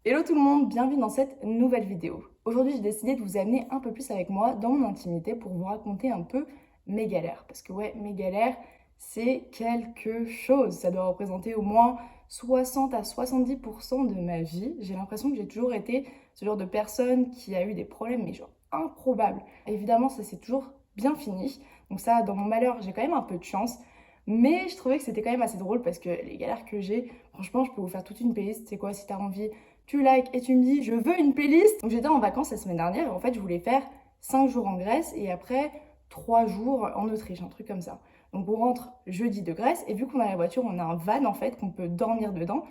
Hello tout le monde, bienvenue dans cette nouvelle vidéo. Aujourd'hui j'ai décidé de vous amener un peu plus avec moi dans mon intimité pour vous raconter un peu mes galères. Parce que ouais, mes galères, c'est quelque chose. Ça doit représenter au moins 60 à 70% de ma vie. J'ai l'impression que j'ai toujours été ce genre de personne qui a eu des problèmes, mais genre improbables. Évidemment, ça s'est toujours bien fini. Donc ça, dans mon malheur, j'ai quand même un peu de chance. Mais je trouvais que c'était quand même assez drôle parce que les galères que j'ai, franchement, je peux vous faire toute une playlist. C'est quoi, si t'as envie, tu likes et tu me dis je veux une playlist. Donc j'étais en vacances la semaine dernière et en fait je voulais faire 5 jours en Grèce et après 3 jours en Autriche, un truc comme ça. Donc on rentre jeudi de Grèce et vu qu'on a la voiture, on a un van en fait qu'on peut dormir dedans.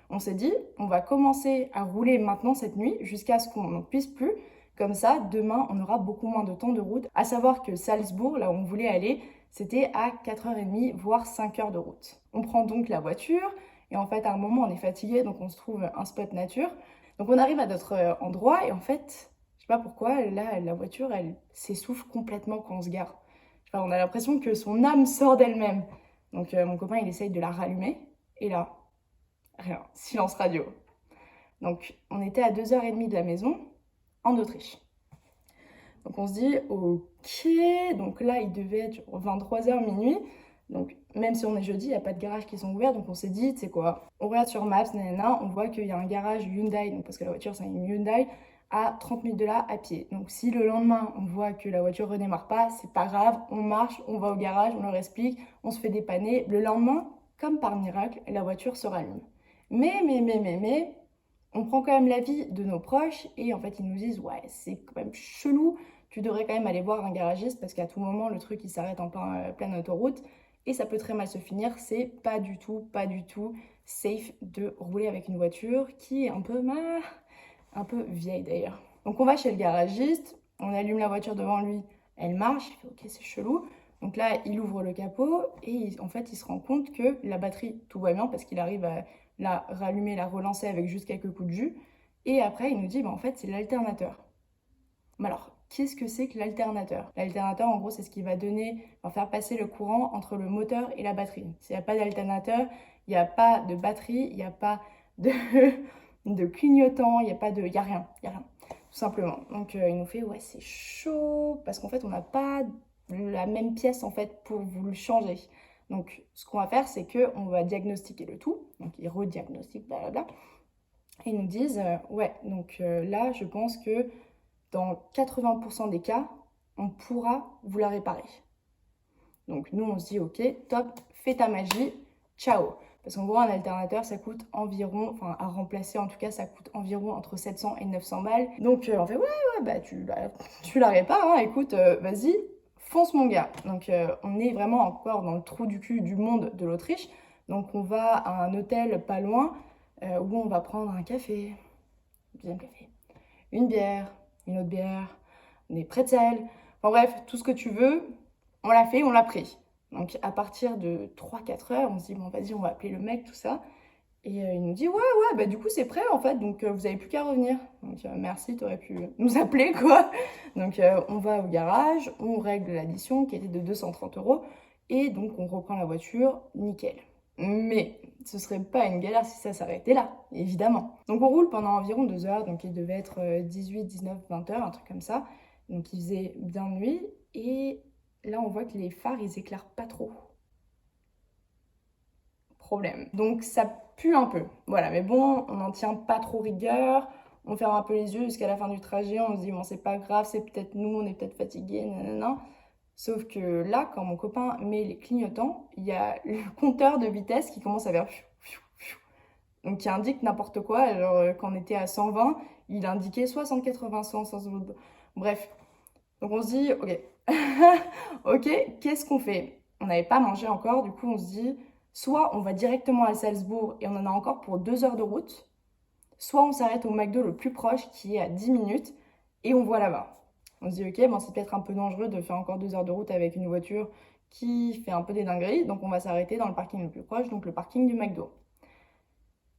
On s'est dit on va commencer à rouler maintenant cette nuit jusqu'à ce qu'on n'en puisse plus. Comme ça, demain, on aura beaucoup moins de temps de route. À savoir que Salzbourg, là où on voulait aller, c'était à 4h30, voire 5 heures de route. On prend donc la voiture, et en fait, à un moment, on est fatigué, donc on se trouve un spot nature. Donc on arrive à notre endroit, et en fait, je sais pas pourquoi, là, la voiture, elle s'essouffle complètement quand on se gare. Enfin, on a l'impression que son âme sort d'elle-même. Donc mon copain, il essaye de la rallumer, et là, rien, silence radio. Donc on était à 2h30 de la maison, en Autriche. Donc on se dit, ok, donc là il devait être 23h minuit. Donc même si on est jeudi, il n'y a pas de garages qui sont ouverts. Donc on s'est dit, tu sais quoi, on regarde sur Maps, nanana, on voit qu'il y a un garage Hyundai, donc parce que la voiture c'est une Hyundai, à 30 minutes de là à pied. Donc si le lendemain on voit que la voiture redémarre pas, c'est pas grave, on marche, on va au garage, on leur explique, on se fait dépanner. Le lendemain, comme par miracle, la voiture se rallume. Mais, on prend quand même l'avis de nos proches et en fait ils nous disent ouais c'est quand même chelou, tu devrais quand même aller voir un garagiste parce qu'à tout moment le truc il s'arrête en pleine autoroute et ça peut très mal se finir, c'est pas du tout safe de rouler avec une voiture qui est un peu vieille d'ailleurs. Donc on va chez le garagiste, on allume la voiture devant lui, elle marche, il fait ok c'est chelou. Donc là il ouvre le capot et en fait il se rend compte que la batterie tout va bien parce qu'il arrive à la rallumer, la relancer avec juste quelques coups de jus. Et après, il nous dit, bah, en fait, c'est l'alternateur. Mais alors, qu'est-ce que c'est que l'alternateur? L'alternateur, en gros, c'est ce qui va faire passer le courant entre le moteur et la batterie. S'il n'y a pas d'alternateur, il n'y a pas de batterie, il n'y a pas de, de clignotant, il n'y a pas de, il y a rien, tout simplement. Donc, il nous fait, ouais, c'est chaud, parce qu'en fait, on n'a pas la même pièce, en fait, pour vous le changer. Donc, ce qu'on va faire, c'est qu'on va diagnostiquer le tout. Donc, ils rediagnostiquent, blablabla. Et ils nous disent, ouais, donc là, je pense que dans 80% des cas, on pourra vous la réparer. Donc, nous, on se dit, ok, top, fais ta magie, ciao. Parce qu'en gros, un alternateur, ça coûte environ, enfin, à remplacer en tout cas, ça coûte environ entre 700 et 900 balles. Donc, on fait, ouais, bah, tu la répares, hein, écoute, vas-y, fonce mon gars. Donc on est vraiment encore dans le trou du cul du monde de l'Autriche. Donc on va à un hôtel pas loin où on va prendre un café, un deuxième café, une bière, une autre bière, des pretzels. Enfin bref, tout ce que tu veux, on l'a fait, on l'a pris. Donc à partir de 3-4 heures, on se dit bon vas-y on va appeler le mec, tout ça. Et il nous dit ouais bah du coup c'est prêt en fait donc vous avez plus qu'à revenir. Donc merci t'aurais pu nous appeler quoi. Donc on va au garage, on règle l'addition qui était de 230 euros et donc on reprend la voiture, nickel. Mais ce serait pas une galère si ça s'arrêtait là, évidemment. Donc on roule pendant environ 2 heures, donc il devait être 18, 19, 20 heures, un truc comme ça. Donc il faisait bien nuit et là on voit que les phares ils éclairent pas trop. Problème. Donc ça pue un peu. Voilà, mais bon, on n'en tient pas trop rigueur. On ferme un peu les yeux jusqu'à la fin du trajet. On se dit, bon, c'est pas grave, c'est peut-être nous, on est peut-être fatigués, nanana. Sauf que là, quand mon copain met les clignotants, il y a le compteur de vitesse qui commence à faire. Donc qui indique n'importe quoi. Alors quand on était à 120, il indiquait 60, 80, 100, 100. Bref. Donc on se dit, ok. Ok, qu'est-ce qu'on fait? On n'avait pas mangé encore, du coup on se dit, soit on va directement à Salzbourg et on en a encore pour 2 heures de route, soit on s'arrête au McDo le plus proche qui est à 10 minutes et on voit là-bas. On se dit ok, bon, c'est peut-être un peu dangereux de faire encore 2 heures de route avec une voiture qui fait un peu des dingueries, donc on va s'arrêter dans le parking le plus proche, donc le parking du McDo.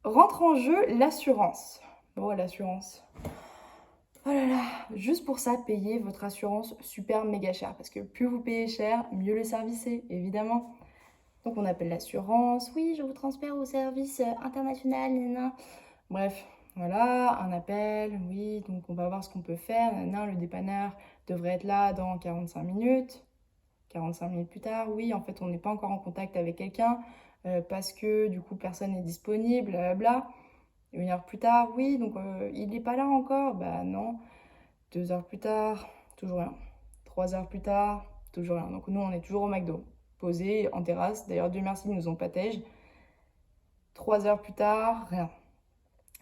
Rentre en jeu l'assurance. Oh l'assurance. Oh là là, juste pour ça, payez votre assurance super méga cher. Parce que plus vous payez cher, mieux le service est, évidemment. Donc on appelle l'assurance, oui, je vous transfère au service international, nanana. Bref, voilà, un appel, oui, donc on va voir ce qu'on peut faire, nanana, le dépanneur devrait être là dans 45 minutes. 45 minutes plus tard, oui, en fait, on n'est pas encore en contact avec quelqu'un parce que du coup, personne n'est disponible, blablabla. 1 heure plus tard, oui, donc il n'est pas là encore, bah non. 2 heures plus tard, toujours rien. 3 heures plus tard, toujours rien. Donc nous, on est toujours au McDo, posé en terrasse. D'ailleurs, Dieu merci, ils nous ont pas tège. 3 heures plus tard, rien.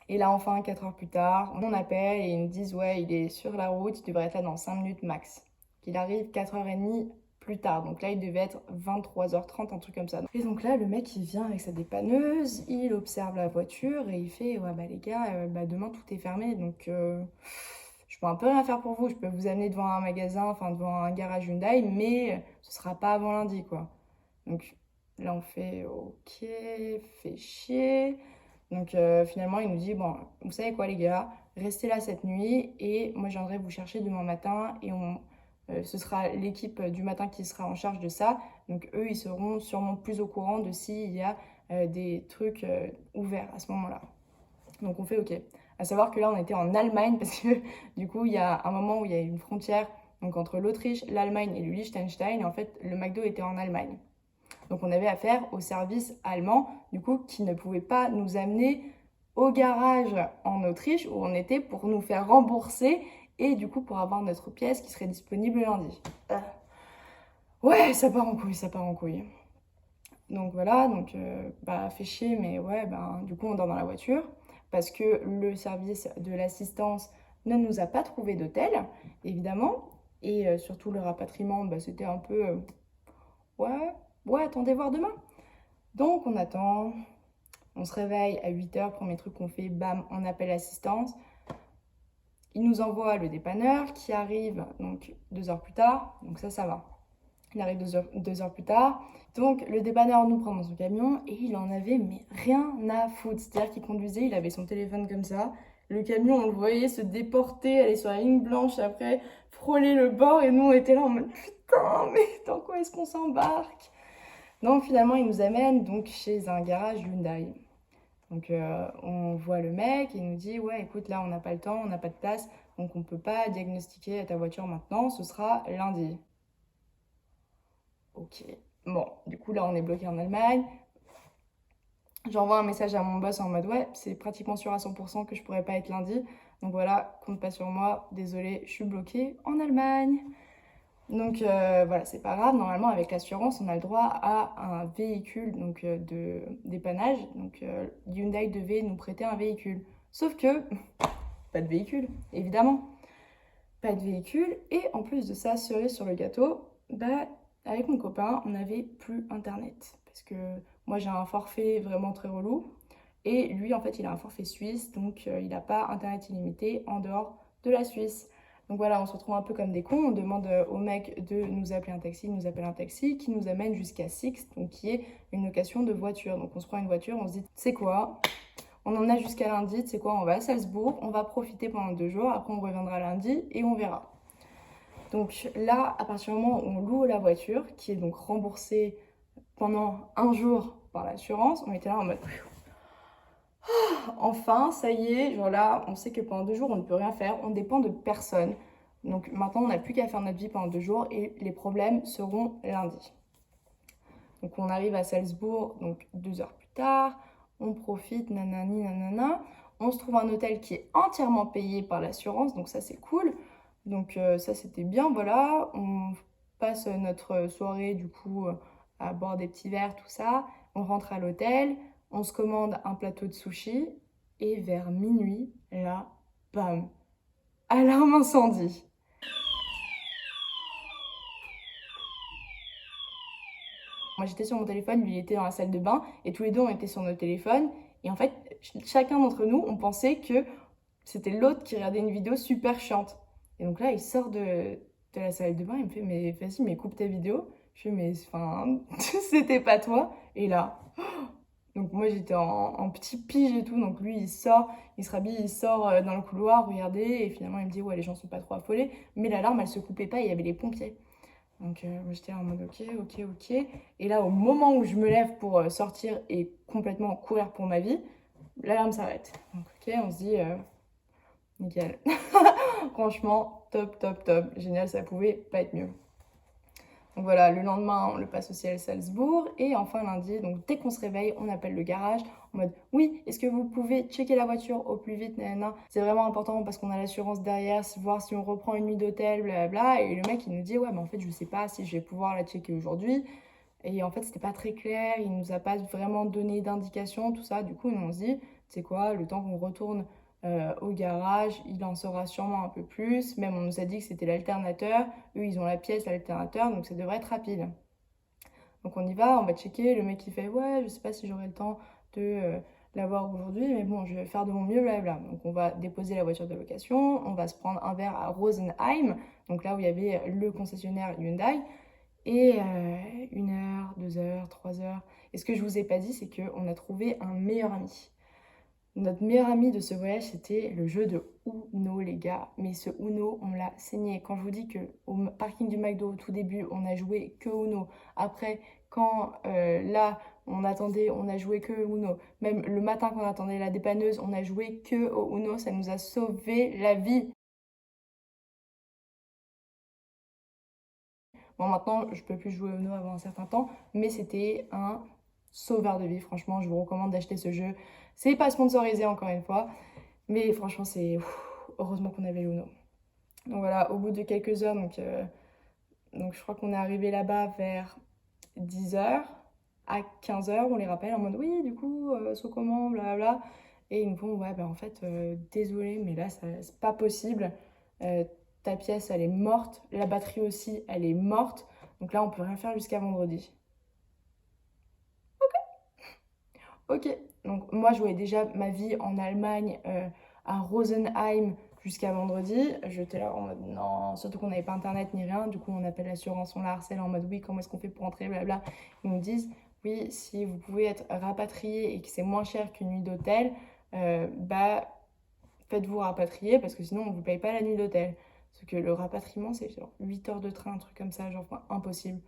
Et là, enfin, 4 heures plus tard, on appelle et ils nous disent, ouais, il est sur la route, il devrait être là dans 5 minutes max. Qu'il arrive 4h30 plus tard. Donc là, il devait être 23h30, un truc comme ça. Et donc là, le mec, il vient avec sa dépanneuse, il observe la voiture et il fait, ouais, bah les gars, demain, tout est fermé, donc je peux un peu rien faire pour vous. Je peux vous amener devant un magasin, enfin devant un garage Hyundai, mais ce sera pas avant lundi, quoi. Donc là, on fait, ok, fait chier. Donc finalement, il nous dit, bon, vous savez quoi les gars, restez là cette nuit et moi je viendrai vous chercher demain matin et ce sera l'équipe du matin qui sera en charge de ça. Donc eux, ils seront sûrement plus au courant de s'il y a des trucs ouverts à ce moment-là. Donc on fait ok. À savoir que là, on était en Allemagne parce que du coup, il y a un moment où il y a une frontière donc, entre l'Autriche, l'Allemagne et le Liechtenstein. Et en fait, le McDo était en Allemagne. Donc on avait affaire au service allemand, du coup, qui ne pouvait pas nous amener au garage en Autriche où on était pour nous faire rembourser et du coup pour avoir notre pièce qui serait disponible lundi. Ouais, ça part en couille, ça part en couille. Donc voilà, donc fait chier, mais ouais, du coup on dort dans la voiture parce que le service de l'assistance ne nous a pas trouvé d'hôtel, évidemment, et surtout le rapatriement, c'était un peu ouais, attendez voir demain. Donc on attend, on se réveille à 8h, premier truc qu'on fait, bam, on appelle l'assistance. Il nous envoie le dépanneur qui arrive donc 2 heures plus tard, donc ça va. Il arrive 2 heures plus tard. Donc le dépanneur nous prend dans son camion et il en avait mais rien à foutre. C'est-à-dire qu'il conduisait, il avait son téléphone comme ça. Le camion, on le voyait se déporter, aller sur la ligne blanche, après frôler le bord et nous on était là en mode putain, mais dans quoi est-ce qu'on s'embarque? Donc finalement il nous amène donc chez un garage Hyundai. Donc on voit le mec et il nous dit ouais écoute là on n'a pas le temps, on n'a pas de place, donc on peut pas diagnostiquer ta voiture maintenant, ce sera lundi. Ok. Bon, du coup, là, on est bloqué en Allemagne. J'envoie un message à mon boss en mode ouais, c'est pratiquement sûr à 100% que je pourrais pas être lundi. Donc voilà, compte pas sur moi. Désolée, je suis bloquée en Allemagne. Donc voilà, c'est pas grave. Normalement, avec l'assurance, on a le droit à un véhicule donc, de dépannage. Donc Hyundai devait nous prêter un véhicule. Sauf que, pas de véhicule, évidemment. Pas de véhicule. Et en plus de ça, cerise sur le gâteau, avec mon copain, on n'avait plus internet. Parce que moi, j'ai un forfait vraiment très relou. Et lui, en fait, il a un forfait suisse. Donc, il n'a pas internet illimité en dehors de la Suisse. Donc voilà, on se retrouve un peu comme des cons. On demande au mec de nous appeler un taxi. Il nous appelle un taxi qui nous amène jusqu'à Six, donc qui est une location de voiture. Donc on se prend une voiture, on se dit, c'est quoi? On en a jusqu'à lundi, c'est quoi? On va à Salzbourg, on va profiter pendant 2 jours. Après, on reviendra lundi et on verra. Donc là, à partir du moment où on loue la voiture, qui est donc remboursée pendant 1 jour par l'assurance, on était là en mode enfin, ça y est, genre là, on sait que pendant 2 jours, on ne peut rien faire, on dépend de personne. Donc maintenant, on n'a plus qu'à faire notre vie pendant 2 jours et les problèmes seront lundi. Donc on arrive à Salzbourg, donc 2 heures plus tard, on profite, nanani, nanana. On se trouve un hôtel qui est entièrement payé par l'assurance, donc ça c'est cool. Donc ça c'était bien, voilà. On passe notre soirée du coup à boire des petits verres, tout ça. On rentre à l'hôtel, on se commande un plateau de sushi et vers minuit, là, bam, alarme incendie. Moi j'étais sur mon téléphone, lui il était dans la salle de bain et tous les deux on était sur nos téléphones. Et en fait, chacun d'entre nous, on pensait que c'était l'autre qui regardait une vidéo super chiante. Et donc là, il sort de la salle de bain, il me fait mais vas-y, mais coupe ta vidéo. Je fais mais enfin, c'était pas toi. Et là, donc moi j'étais en petit pige et tout. Donc lui il sort, il se rhabille, il sort dans le couloir, regardez. Et finalement il me dit ouais, les gens sont pas trop affolés. Mais l'alarme elle se coupait pas, il y avait les pompiers. Donc j'étais en mode ok. Et là, au moment où je me lève pour sortir et complètement courir pour ma vie, l'alarme s'arrête. Donc ok, on se dit, nickel. Franchement, top. Génial, ça pouvait pas être mieux. Donc voilà, le lendemain, on le passe aussi à Salzbourg. Et enfin lundi, donc dès qu'on se réveille, on appelle le garage en mode oui, est-ce que vous pouvez checker la voiture au plus vite, nanana. C'est vraiment important parce qu'on a l'assurance derrière, voir si on reprend une nuit d'hôtel, blablabla. Et le mec, il nous dit ouais, mais en fait, je sais pas si je vais pouvoir la checker aujourd'hui. Et en fait, c'était pas très clair, il nous a pas vraiment donné d'indication, tout ça. Du coup, on se dit, tu sais quoi, le temps qu'on retourne au garage, il en saura sûrement un peu plus. Même on nous a dit que c'était l'alternateur. Eux, ils ont la pièce, l'alternateur, donc ça devrait être rapide. Donc on y va, on va checker. Le mec, il fait, ouais, je sais pas si j'aurai le temps de l'avoir aujourd'hui, mais bon, je vais faire de mon mieux, blablabla. Donc on va déposer la voiture de location, on va se prendre un verre à Rosenheim, donc là où il y avait le concessionnaire Hyundai. Et 1 heure, 2 heures, 3 heures. Et ce que je vous ai pas dit, c'est qu'on a trouvé un meilleur ami. Notre meilleur ami de ce voyage, c'était le jeu de Uno, les gars. Mais ce Uno, on l'a saigné. Quand je vous dis qu'au parking du McDo, au tout début, on a joué que Uno. Après, quand là, on attendait, on a joué que Uno. Même le matin, quand on attendait la dépanneuse, on a joué que au Uno. Ça nous a sauvé la vie. Bon, maintenant, je peux plus jouer au Uno avant un certain temps, mais c'était un sauveur de vie. Franchement, je vous recommande d'acheter ce jeu. C'est pas sponsorisé encore une fois, mais franchement, c'est heureusement qu'on avait l'Uno. Donc voilà, au bout de quelques heures, donc je crois qu'on est arrivé là-bas vers 10 heures. À 15 heures, on les rappelle en mode oui, du coup, saut comment, blablabla. Et ils nous font ouais, ben en fait, désolé, mais là, c'est pas possible. Euh, Ta pièce, elle est morte. La batterie aussi, elle est morte. Donc là, on peut rien faire jusqu'à vendredi. Ok. Donc moi, je voyais déjà ma vie en Allemagne, à Rosenheim, jusqu'à vendredi. J'étais là en mode non, surtout qu'on n'avait pas internet ni rien. Du coup, on appelle l'assurance, on la harcèle en mode oui, comment est-ce qu'on fait pour rentrer, blabla. Ils nous disent oui, si vous pouvez être rapatrié et que c'est moins cher qu'une nuit d'hôtel, bah faites-vous rapatrier parce que sinon on vous paye pas la nuit d'hôtel. Parce que le rapatriement, c'est genre 8 heures de train, un truc comme ça, genre impossible.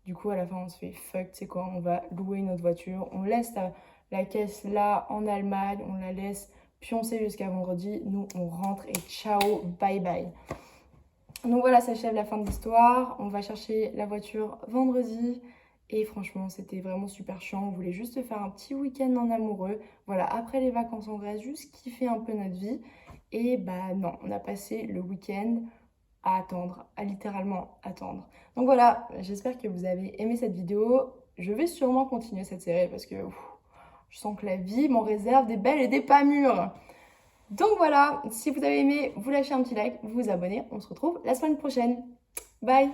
Du coup, à la fin, on se fait fuck, tu sais quoi, on va louer notre voiture, on laisse la caisse là en Allemagne, on la laisse pioncer jusqu'à vendredi. Nous, on rentre et ciao, bye bye. Donc voilà, ça achève la fin de l'histoire. On va chercher la voiture vendredi. Et franchement, c'était vraiment super chiant. On voulait juste faire un petit week-end en amoureux. Voilà, après les vacances en Grèce, juste kiffer un peu notre vie. Et bah non, on a passé le week-end à attendre, à littéralement attendre. Donc voilà, j'espère que vous avez aimé cette vidéo. Je vais sûrement continuer cette série parce que je sens que la vie m'en réserve des belles et des pas mûres. Donc voilà, si vous avez aimé, vous lâchez un petit like, vous vous abonnez. On se retrouve la semaine prochaine. Bye!